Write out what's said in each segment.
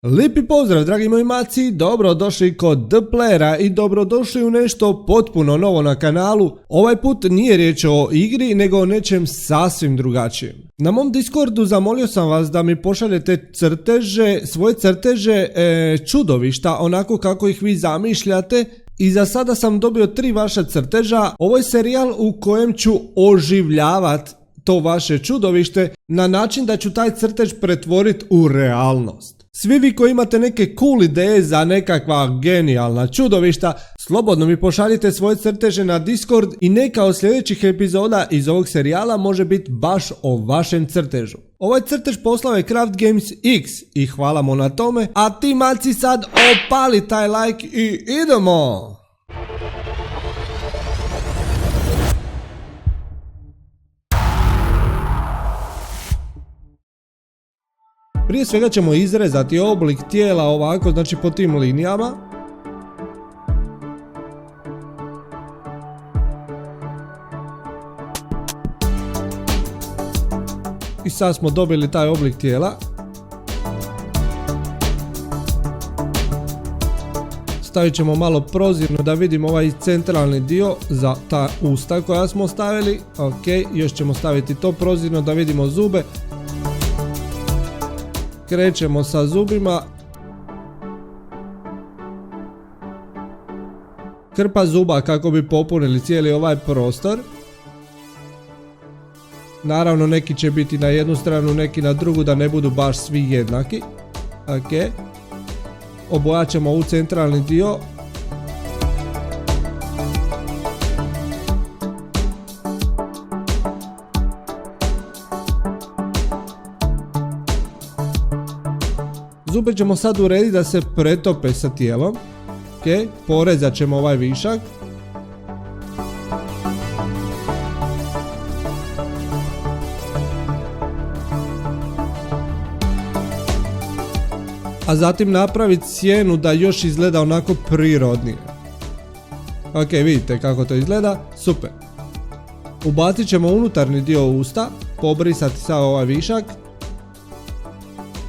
Lijepi pozdrav dragi moji maci, dobrodošli kod The Playera i dobrodošli u nešto potpuno novo na kanalu. Ovaj put nije riječ o igri nego o nečem sasvim drugačijem. Na mom Discordu zamolio sam vas da mi pošaljete svoje crteže čudovišta onako kako ih vi zamišljate. I za sada sam dobio 3 vaša crteža. Ovo je serijal u kojem ću oživljavati to vaše čudovište na način da ću taj crtež pretvoriti u realnost. Svi vi koji imate neke cool ideje za nekakva genijalna čudovišta, slobodno mi pošaljite svoje crteže na Discord i neka od sljedećih epizoda iz ovog serijala može biti baš o vašem crtežu. Ovaj crtež poslao je Craft Games X i hvala mu na tome, a ti maci sad opali taj like i idemo! Prije svega ćemo izrezati oblik tijela ovako, znači po tim linijama. I sad smo dobili taj oblik tijela. Stavit ćemo malo prozirno da vidimo ovaj centralni dio za ta usta koja smo stavili. Ok, još ćemo staviti to prozirno da vidimo zube. Krećemo sa zubima. Krpa zuba kako bi popunili cijeli ovaj prostor. Naravno neki će biti na jednu stranu, neki na drugu da ne budu baš svi jednaki. Ok. Obojat ćemo u centralni dio. Zube ćemo sad urediti da se pretope sa tijelom. Ok, porezat ćemo ovaj višak. A zatim napraviti sjenu da još izgleda onako prirodnije. Ok, vidite kako to izgleda, super. Ubacit ćemo unutarnji dio usta, pobrisati sav ovaj višak.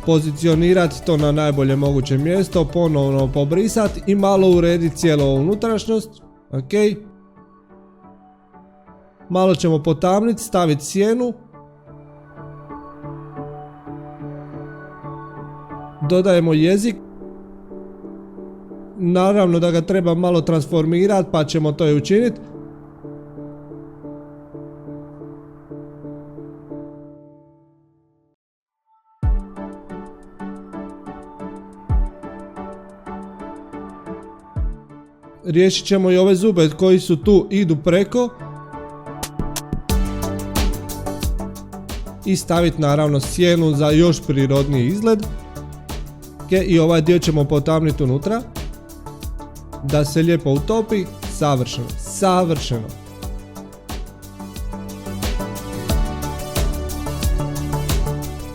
Pozicionirati to na najbolje moguće mjesto, ponovno pobrisati i malo urediti cijelu unutrašnjost. Ok. Malo ćemo potamniti, staviti sjenu. Dodajemo jezik. Naravno da ga treba malo transformirati pa ćemo to i učiniti. Riješit ćemo i ove zube koji su tu, idu preko. I staviti naravno sjenu za još prirodniji izgled. Okay, i ovaj dio ćemo potamniti unutra. Da se lijepo utopi. Savršeno, savršeno.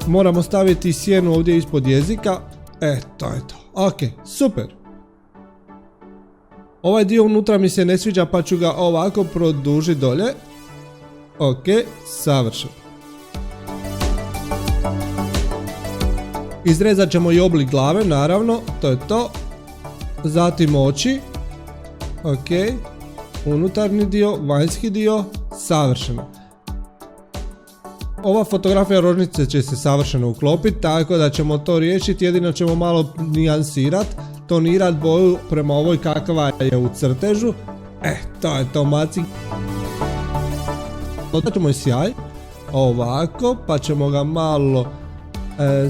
Moramo staviti sjenu ovdje ispod jezika. To je to. Ok, super. Ovaj dio unutra mi se ne sviđa pa ću ga ovako produžiti dolje. Ok, savršeno. Izrezat ćemo i oblik glave, naravno, to je to. Zatim oči. Ok, unutarnji dio, vanjski dio, savršeno. Ova fotografija rožnice će se savršeno uklopiti, tako da ćemo to riješiti, jedino ćemo malo nijansirati. Tonirat boju prema ovoj kakva je u crtežu. To je to maci. Dodat ćemo i sjaj. Ovako, pa ćemo ga malo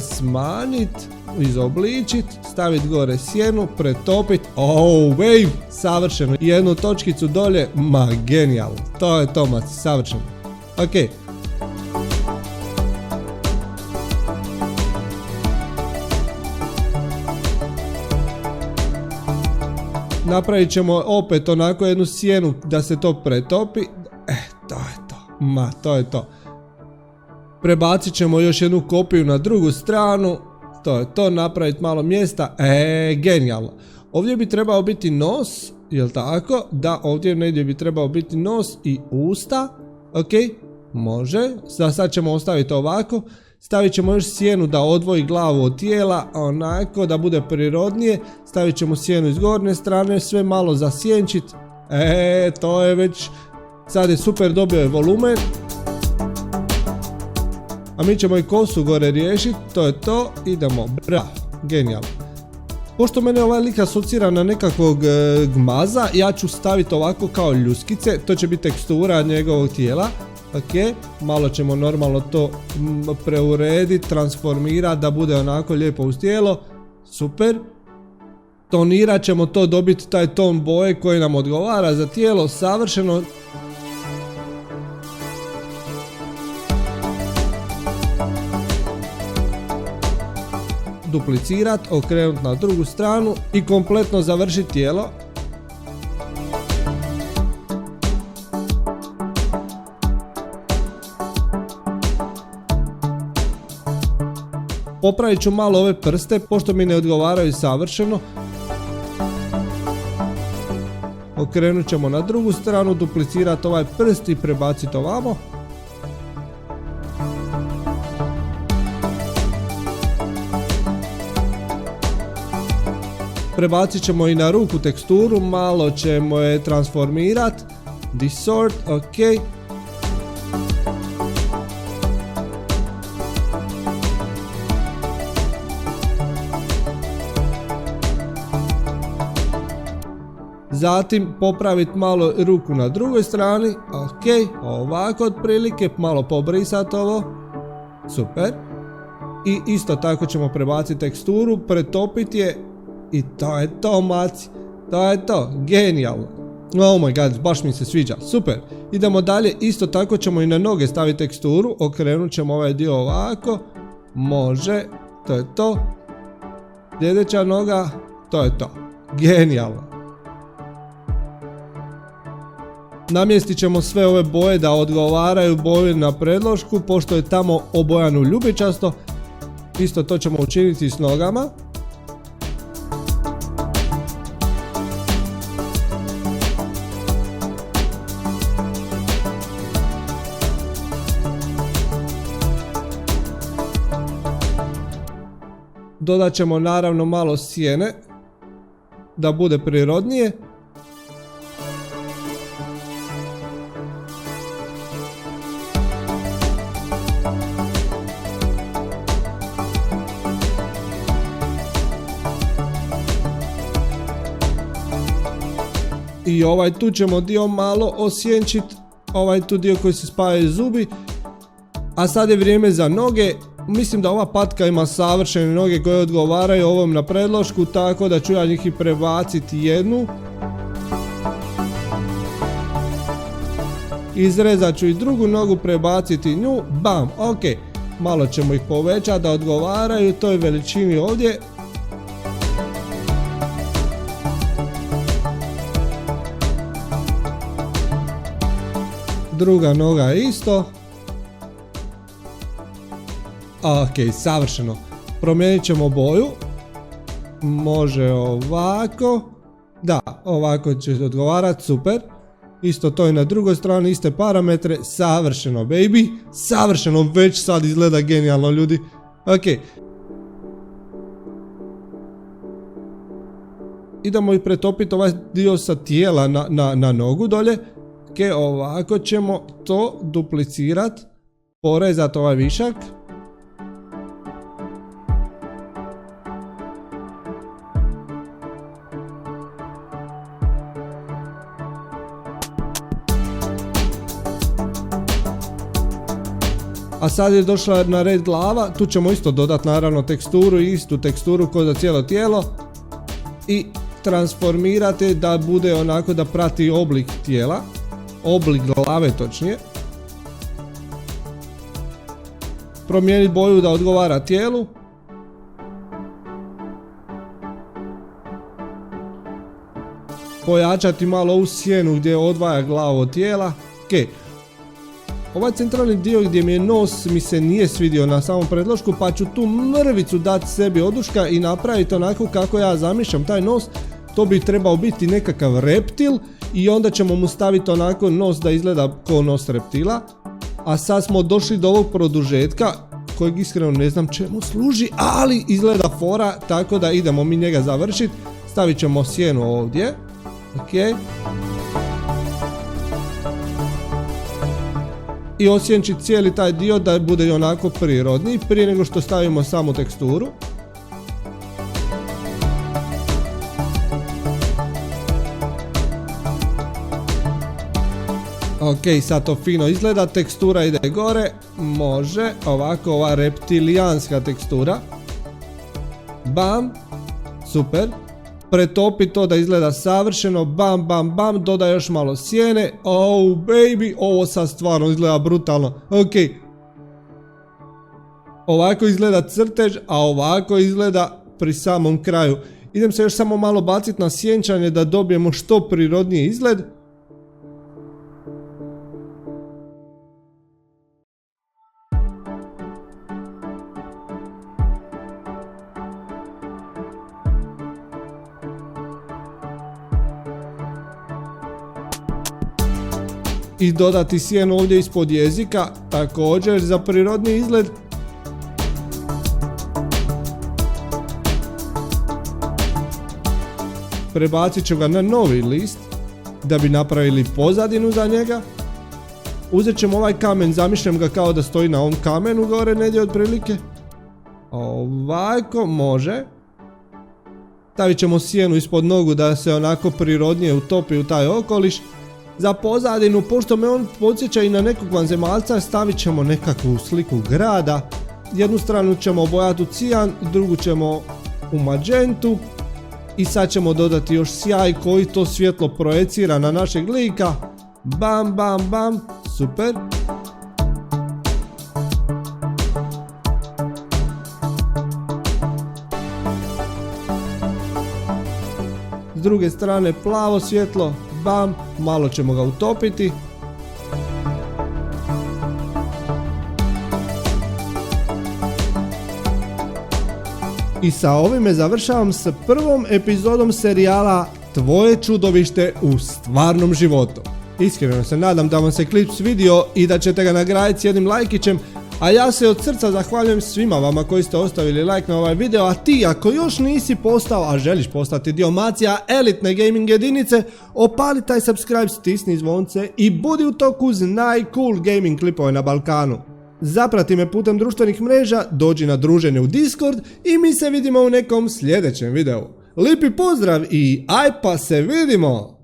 smanjiti, izobličiti, staviti gore sjenu, pretopiti. Wave, savršeno. Jednu točkicu dolje, ma genijalno. To je to maci, savršeno. Ok. Napravit ćemo opet onako jednu sjenu da se to pretopi. To je to. Ma, to je to. Prebacit ćemo još jednu kopiju na drugu stranu. To je to, napraviti malo mjesta. Genijalno. Ovdje bi trebao biti nos, jel tako? Da, ovdje negdje bi trebao biti nos i usta. Ok, može. Za sad ćemo ostaviti ovako. Stavit ćemo još sjenu da odvoji glavu od tijela, onako da bude prirodnije. Stavit ćemo sjenu iz gornje strane, sve malo zasjenčit. To je već, sad je super, dobio je volumen. A mi ćemo i kosu gore riješiti, to je to, idemo, bravo, genijalno. Pošto mene ovaj lik asocira na nekakvog gmaza, ja ću staviti ovako kao ljuskice, to će biti tekstura njegovog tijela. Ok, malo ćemo normalno to preurediti, transformirati da bude onako lijepo uz tijelo, super. Tonirat ćemo to, dobiti taj ton boje koji nam odgovara za tijelo, savršeno. Duplicirat, okrenut na drugu stranu i kompletno završiti tijelo. Popravit ću malo ove prste, pošto mi ne odgovaraju savršeno. Okrenut ćemo na drugu stranu, duplicirati ovaj prst i prebaciti ovamo. Prebacit ćemo i na ruku teksturu, malo ćemo je transformirati. Distort, ok. Zatim popraviti malo ruku na drugoj strani, ok, ovako otprilike, malo pobrisati ovo, super. I isto tako ćemo prebaciti teksturu, pretopiti je i to je to, maci, to je to, genijalno. Oh my god, baš mi se sviđa, super. Idemo dalje, isto tako ćemo i na noge staviti teksturu, okrenut ćemo ovaj dio ovako, može, to je to. Sljedeća noga, to je to, genijalno. Namjestit ćemo sve ove boje da odgovaraju boji na predlošku, pošto je tamo obojano ljubičasto. Isto to ćemo učiniti s nogama. Dodat ćemo naravno malo sjene, da bude prirodnije. I ovaj tu ćemo dio malo osjenčiti, ovaj tu dio koji se spajaju zubi. A sad je vrijeme za noge. Mislim da ova patka ima savršene noge koje odgovaraju ovom na predlošku, tako da ću ja njih i prebaciti jednu. Izrezat ću i drugu nogu, prebaciti nju, bam, ok. Malo ćemo ih povećati da odgovaraju toj veličini ovdje. Druga noga isto. Ok, savršeno. Promijenit ćemo boju. Može ovako. Da, ovako će odgovarati, super. Isto to i na drugoj strani, iste parametre. Savršeno, baby. Savršeno, već sad izgleda genijalno, ljudi. Ok. Idemo i pretopiti ovaj dio sa tijela na nogu dolje. Ok, ovako ćemo to duplicirati. Porezati ovaj višak. A sad je došla na red glava, tu ćemo isto dodati naravno teksturu, istu teksturu kao za cijelo tijelo i transformirati da bude onako da prati oblik tijela, oblik glave točnije. Promijeniti boju da odgovara tijelu. Pojačati malo ovu sjenu gdje odvaja glavu od tijela. Ok. Ovaj centralni dio gdje mi je nos mi se nije svidio na samom predlošku, pa ću tu mrvicu dati sebi oduška i napraviti onako kako ja zamišljam taj nos. To bi trebao biti nekakav reptil i onda ćemo mu staviti onako nos da izgleda kao nos reptila. A sad smo došli do ovog produžetka kojeg iskreno ne znam čemu služi, ali izgleda fora, tako da idemo mi njega završiti. Stavit ćemo sjenu ovdje. Ok. I osjenčiti cijeli taj dio da bude i onako prirodni prije nego što stavimo samu teksturu. Ok, sad to fino izgleda, tekstura ide gore, može, ovako ova reptilijanska tekstura. Bam, super. Pretopi to da izgleda savršeno, bam, bam, bam, dodaj još malo sjene. Oh baby, ovo sad stvarno izgleda brutalno. Ok. Ovako izgleda crtež, a ovako izgleda pri samom kraju. Idem se još samo malo baciti na sjenčanje da dobijemo što prirodniji izgled. I dodati sjenu ovdje ispod jezika, također za prirodni izgled. Prebacit ću ga na novi list da bi napravili pozadinu za njega. Uzet ćemo ovaj kamen, zamišljam ga kao da stoji na ovom kamenu gore negdje otprilike. Ovako, može. Stavit ćemo sjenu ispod nogu da se onako prirodnije utopi u taj okoliš. Za pozadinu, pošto me on podsjeća i na nekog vanzemaljca, stavit ćemo nekakvu sliku grada. Jednu stranu ćemo obojati u cijan, drugu ćemo u magentu. I sad ćemo dodati još sjaj koji to svjetlo projecira na našeg lika. Bam, bam, bam, super. S druge strane plavo svjetlo. Bam, malo ćemo ga utopiti. I sa ovime završavam s prvom epizodom serijala Tvoje čudovište u stvarnom životu. Iskreno se nadam da vam se klip svidio i da ćete ga nagraditi s jednim lajkićem, a ja se od srca zahvaljujem svima vama koji ste ostavili like na ovaj video, a ti ako još nisi postao, a želiš postati dio Macija elitne gaming jedinice, opali taj subscribe, stisni zvonce i budi u toku uz najcool gaming klipove na Balkanu. Zaprati me putem društvenih mreža, dođi na druženje u Discord i mi se vidimo u nekom sljedećem videu. Lipi pozdrav i aj pa se vidimo!